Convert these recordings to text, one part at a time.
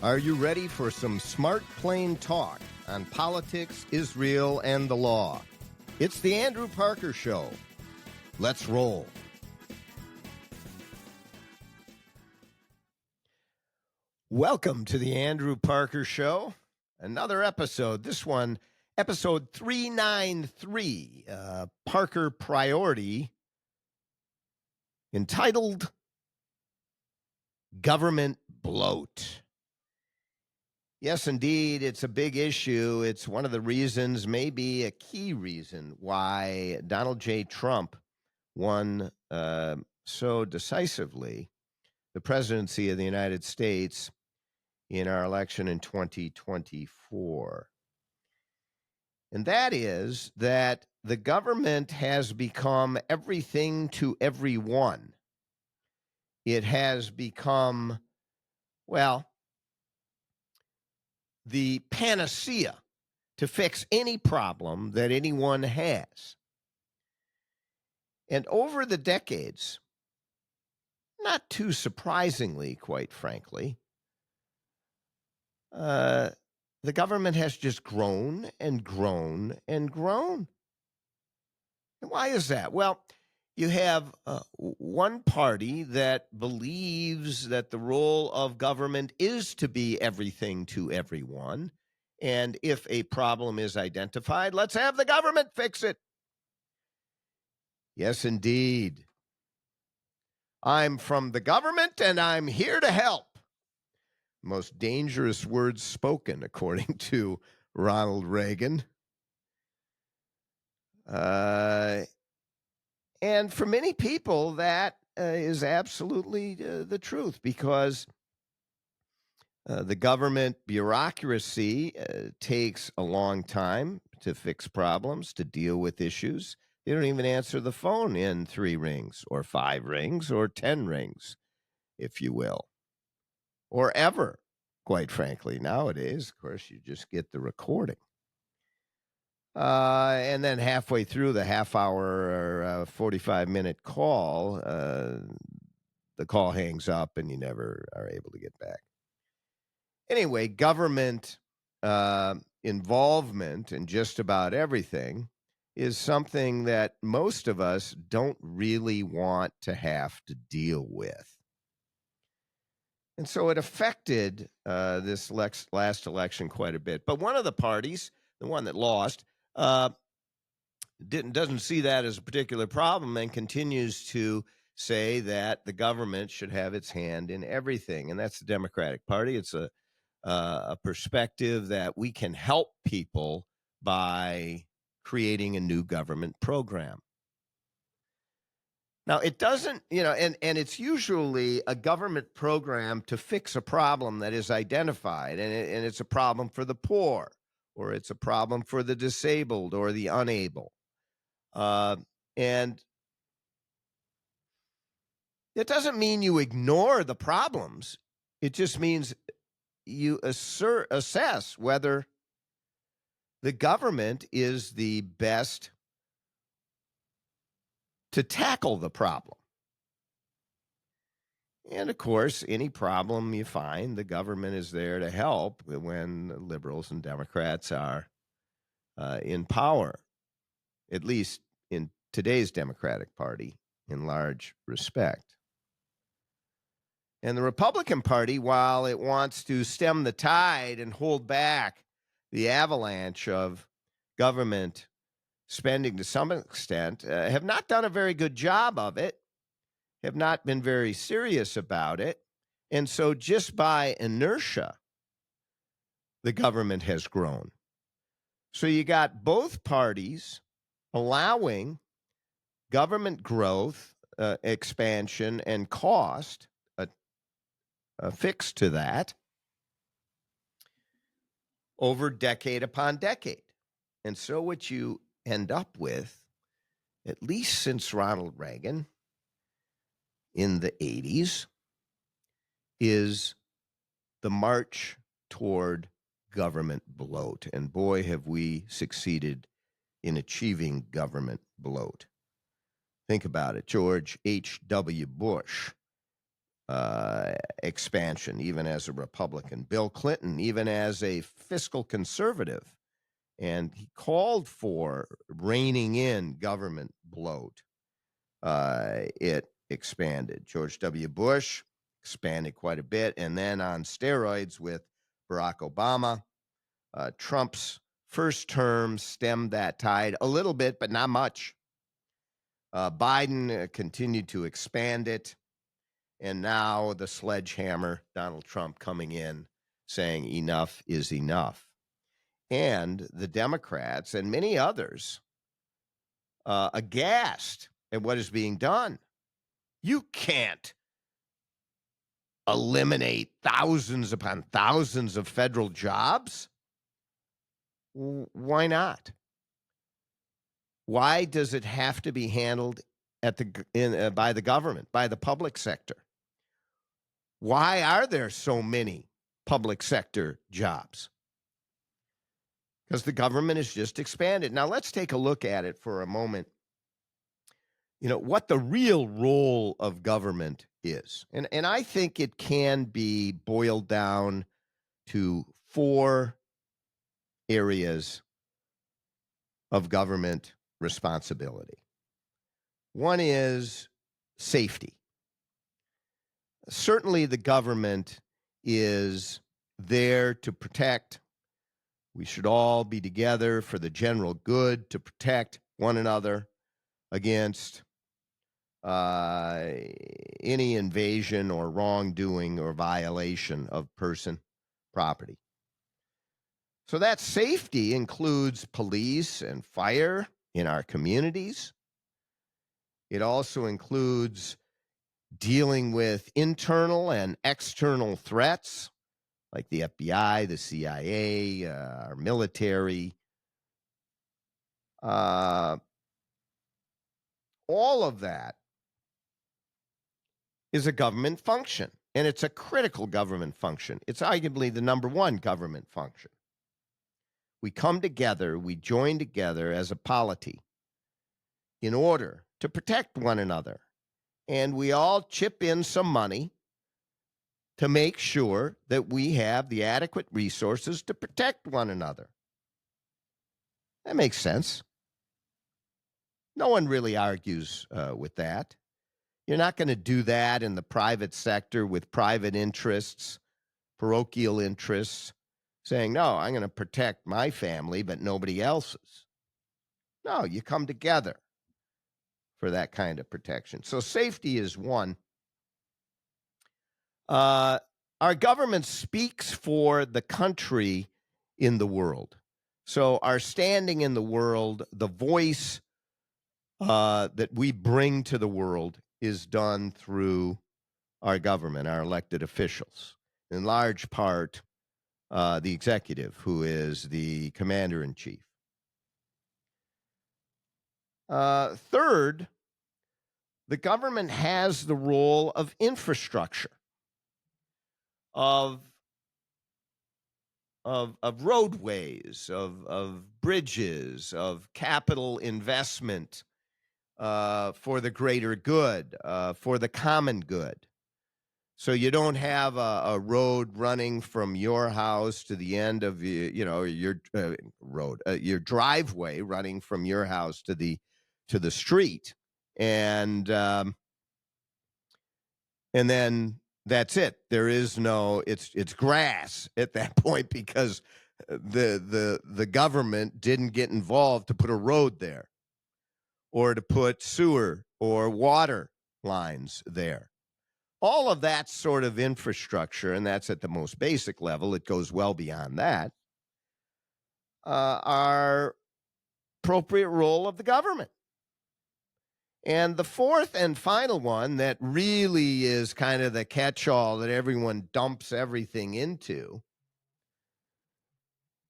Are you ready for some smart, plain talk on politics, Israel, and the law? It's the Andrew Parker Show. Let's roll. Welcome to the Andrew Parker Show. Another episode. This one, episode 393, Parker Priority, entitled Government Bloat. Yes, indeed, it's a big issue. It's one of the reasons, maybe a key reason, why Donald J. Trump won so decisively the presidency of the United States in our election in 2024. And that is that the government has become everything to everyone. It has become, well, the panacea to fix any problem that anyone has. And over the decades, not too surprisingly, quite frankly, the government has just grown and grown and grown. And why is that? Well, you have one party that believes that the role of government is to be everything to everyone. And if a problem is identified, let's have the government fix it. Yes, indeed. I'm from the government and I'm here to help. Most dangerous words spoken, according to Ronald Reagan. And for many people, that is absolutely the truth, because the government bureaucracy takes a long time to fix problems, to deal with issues. They don't even answer the phone in 3 rings or 5 rings or 10 rings, if you will, or ever, quite frankly. Nowadays, of course, you just get the recording. And then halfway through the half-hour or 45-minute call, the call hangs up and you never are able to get back. Anyway, government involvement in just about everything is something that most of us don't really want to have to deal with. And so it affected this last election quite a bit. But one of the parties, the one that lost, doesn't see that as a particular problem and continues to say that the government should have its hand in everything. And that's the Democratic Party. It's a perspective that we can help people by creating a new government program. Now, it doesn't, and it's usually a government program to fix a problem that is identified, and it's a problem for the poor, or it's a problem for the disabled or the unable. And it doesn't mean you ignore the problems. It just means you assess whether the government is the best to tackle the problem. And of course, any problem you find, the government is there to help when liberals and Democrats are in power, at least in today's Democratic Party, in large respect. And the Republican Party, while it wants to stem the tide and hold back the avalanche of government spending to some extent, have not done a very good job of it, have not been very serious about it. And so just by inertia, the government has grown. So you got both parties allowing government growth, expansion, and cost affixed to that over decade upon decade. And so what you end up with, at least since Ronald Reagan in the 80s, is the march toward government bloat. And boy, have we succeeded in achieving government bloat. Think about it. George H.W. Bush expansion, even as a Republican. Bill Clinton, even as a fiscal conservative, and he called for reining in government bloat. It expanded. George W. Bush expanded quite a bit, and then on steroids with Barack Obama. Trump's first term stemmed that tide a little bit, but not much. Biden continued to expand it. And now the sledgehammer, Donald Trump coming in saying enough is enough. And the Democrats and many others aghast at what is being done. You can't eliminate thousands upon thousands of federal jobs. Why not? Why does it have to be handled by the government, by the public sector? Why are there so many public sector jobs? Because the government has just expanded. Now, let's take a look at it for a moment. You know, what the real role of government is. And I think it can be boiled down to 4 areas of government responsibility. One is safety. Certainly, the government is there to protect. We should all be together for the general good to protect one another against any invasion or wrongdoing or violation of person property. So that safety includes police and fire in our communities. It also includes dealing with internal and external threats like the FBI, the CIA, our military. All of that is a government function, and it's a critical government function. It's arguably the number one government function. We come together, we join together as a polity in order to protect one another. And we all chip in some money to make sure that we have the adequate resources to protect one another. That makes sense. No one really argues with that. You're not going to do that in the private sector with private interests, parochial interests, saying, no, I'm going to protect my family, but nobody else's. No, you come together for that kind of protection. So safety is one. Our government speaks for the country in the world. So our standing in the world, the voice that we bring to the world is done through our government, our elected officials, in large part the executive, who is the commander-in-chief. Third, the government has the role of infrastructure, of roadways, of bridges, of capital investment for the greater good, for the common good. So you don't have a road running from your house to the end of your driveway running from your house to the street, and then that's it. There is no it's grass at that point because the government didn't get involved to put a road there or to put sewer or water lines there. All of that sort of infrastructure, and that's at the most basic level, it goes well beyond that, are appropriate role of the government. And the fourth and final one that really is kind of the catch-all that everyone dumps everything into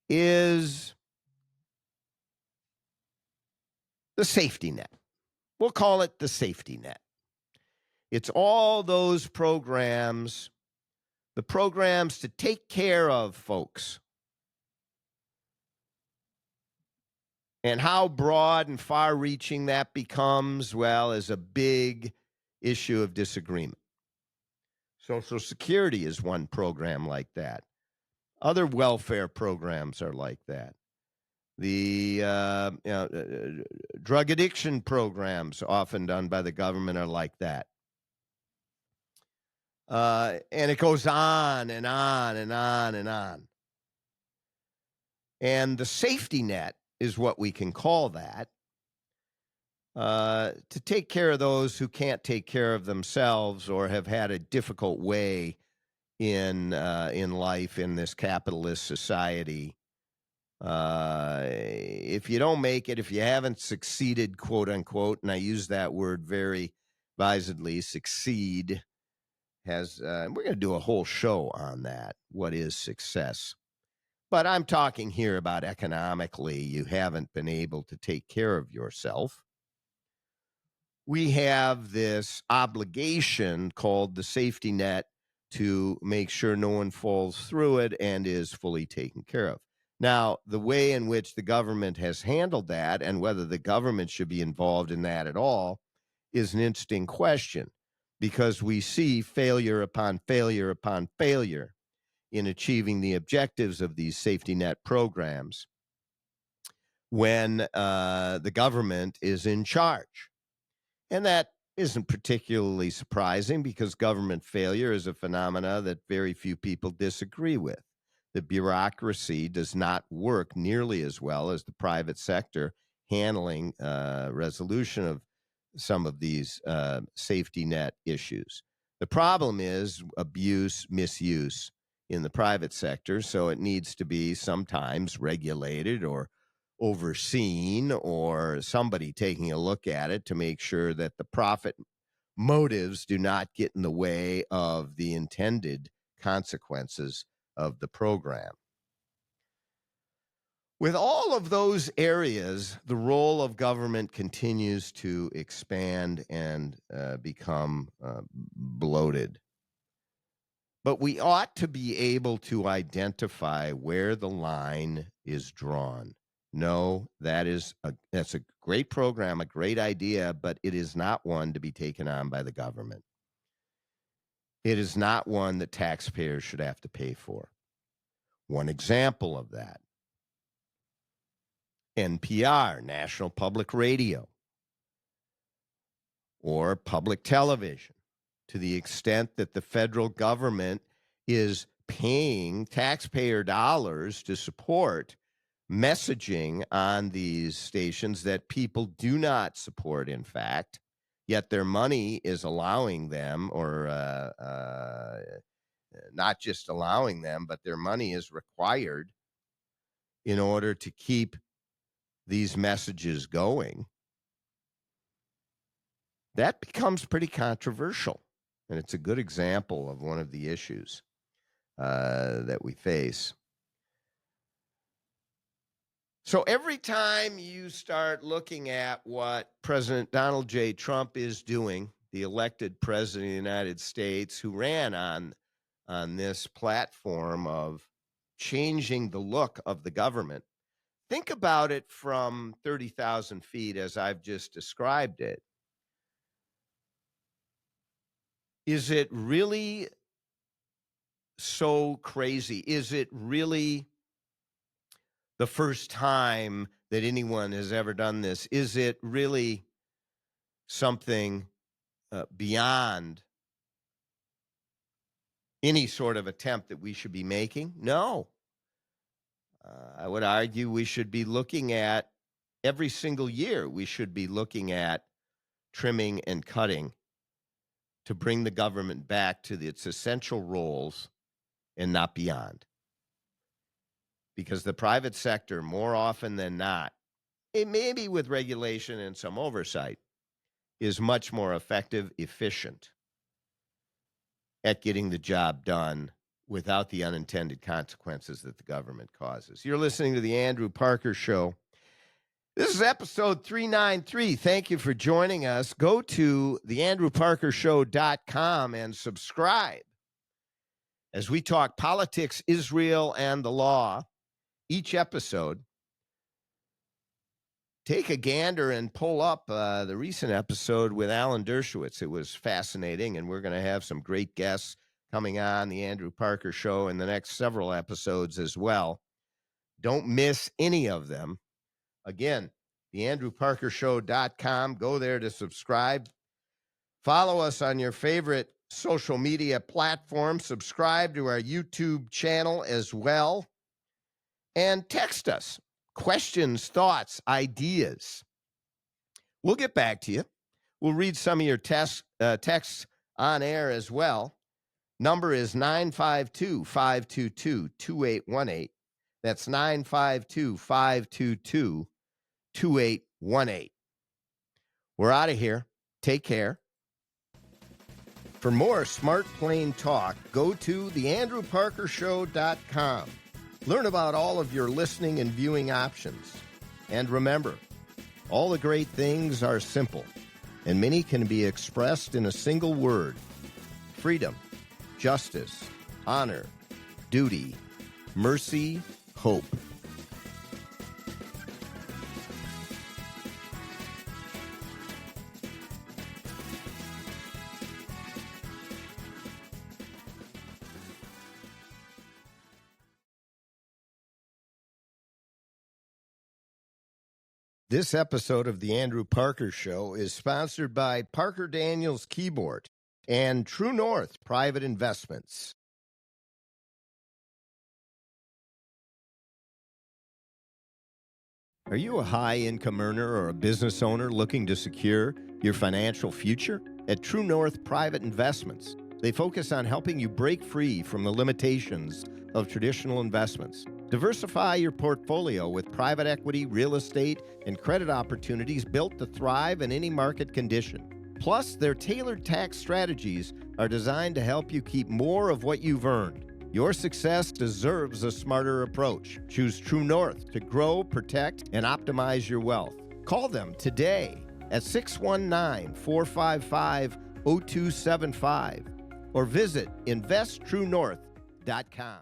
is the safety net. We'll call it the safety net. It's all those programs, the programs to take care of folks. And how broad and far-reaching that becomes, well, is a big issue of disagreement. Social Security is one program like that. Other welfare programs are like that. The drug addiction programs, often done by the government, are like that. And it goes on and on and on and on. And the safety net is what we can call that, to take care of those who can't take care of themselves or have had a difficult way in life in this capitalist society. If you don't make it, if you haven't succeeded, quote unquote, and I use that word very advisedly, succeed has, we're going to do a whole show on that. What is success? But I'm talking here about economically, you haven't been able to take care of yourself. We have this obligation called the safety net to make sure no one falls through it and is fully taken care of. Now, the way in which the government has handled that and whether the government should be involved in that at all is an interesting question, because we see failure upon failure upon failure in achieving the objectives of these safety net programs when the government is in charge. And that isn't particularly surprising, because government failure is a phenomena that very few people disagree with. The bureaucracy does not work nearly as well as the private sector handling resolution of some of these safety net issues. The problem is abuse, misuse in the private sector, so it needs to be sometimes regulated or overseen, or somebody taking a look at it to make sure that the profit motives do not get in the way of the intended consequences of the program. With all of those areas, the role of government continues to expand and become bloated. But we ought to be able to identify where the line is drawn. No, that's a great program, a great idea, but it is not one to be taken on by the government. It is not one that taxpayers should have to pay for. One example of that: NPR, National Public Radio, or public television, to the extent that the federal government is paying taxpayer dollars to support messaging on these stations that people do not support, in fact, yet their money is allowing them, or not just allowing them, but their money is required in order to keep these messages going. That becomes pretty controversial. And it's a good example of one of the issues that we face. So every time you start looking at what President Donald J. Trump is doing, the elected president of the United States, who ran on this platform of changing the look of the government, think about it from 30,000 feet as I've just described it. Is it really so crazy? Is it really the first time that anyone has ever done this? Is it really something beyond any sort of attempt that we should be making? No. I would argue we should be looking at, every single year, we should be looking at trimming and cutting to bring the government back to its essential roles and not beyond. Because the private sector, more often than not, it may be with regulation and some oversight, is much more effective, efficient at getting the job done without the unintended consequences that the government causes. You're listening to The Andrew Parker Show. This is episode 393. Thank you for joining us. Go to theandrewparkershow.com and subscribe as we talk politics, Israel, and the law. Each episode, take a gander and pull up the recent episode with Alan Dershowitz. It was fascinating, and we're going to have some great guests coming on the Andrew Parker Show in the next several episodes as well. Don't miss any of them. Again, theandrewparkershow.com. Go there to subscribe. Follow us on your favorite social media platform. Subscribe to our YouTube channel as well. And text us questions, thoughts, ideas. We'll get back to you. We'll read some of your texts on air as well. Number is 952-522-2818. That's 952-522-2818. We're out of here. Take care. For more Smart Plain Talk, go to theandrewparkershow.com. Learn about all of your listening and viewing options. And remember, all the great things are simple, and many can be expressed in a single word: freedom, justice, honor, duty, mercy, hope. This episode of The Andrew Parker Show is sponsored by Parker Daniels Keyboard and True North Private Investments. Are you a high-income earner or a business owner looking to secure your financial future? At True North Private Investments, they focus on helping you break free from the limitations of traditional investments. Diversify your portfolio with private equity, real estate, and credit opportunities built to thrive in any market condition. Plus, their tailored tax strategies are designed to help you keep more of what you've earned. Your success deserves a smarter approach. Choose True North to grow, protect, and optimize your wealth. Call them today at 619-455-0275 or visit investtruenorth.com.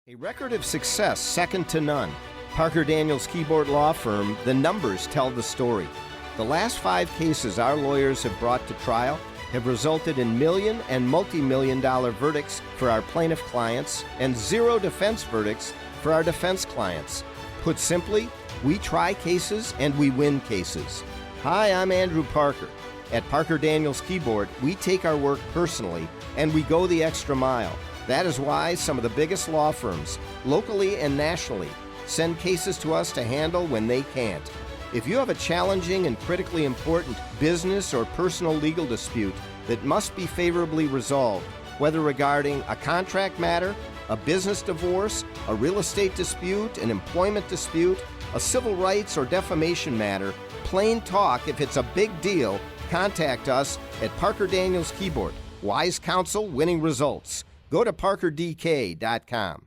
A record of success second to none. Parker Daniels Keyboard Law Firm, the numbers tell the story. The last 5 cases our lawyers have brought to trial have resulted in million and multi-million-dollar verdicts for our plaintiff clients and 0 defense verdicts for our defense clients. Put simply, we try cases and we win cases. Hi, I'm Andrew Parker. At Parker Daniels Keyboard, we take our work personally and we go the extra mile. That is why some of the biggest law firms, locally and nationally, send cases to us to handle when they can't. If you have a challenging and critically important business or personal legal dispute that must be favorably resolved, whether regarding a contract matter, a business divorce, a real estate dispute, an employment dispute, a civil rights or defamation matter, plain talk, if it's a big deal, contact us at Parker Daniels Keyboard. Wise counsel, winning results. Go to parkerdk.com.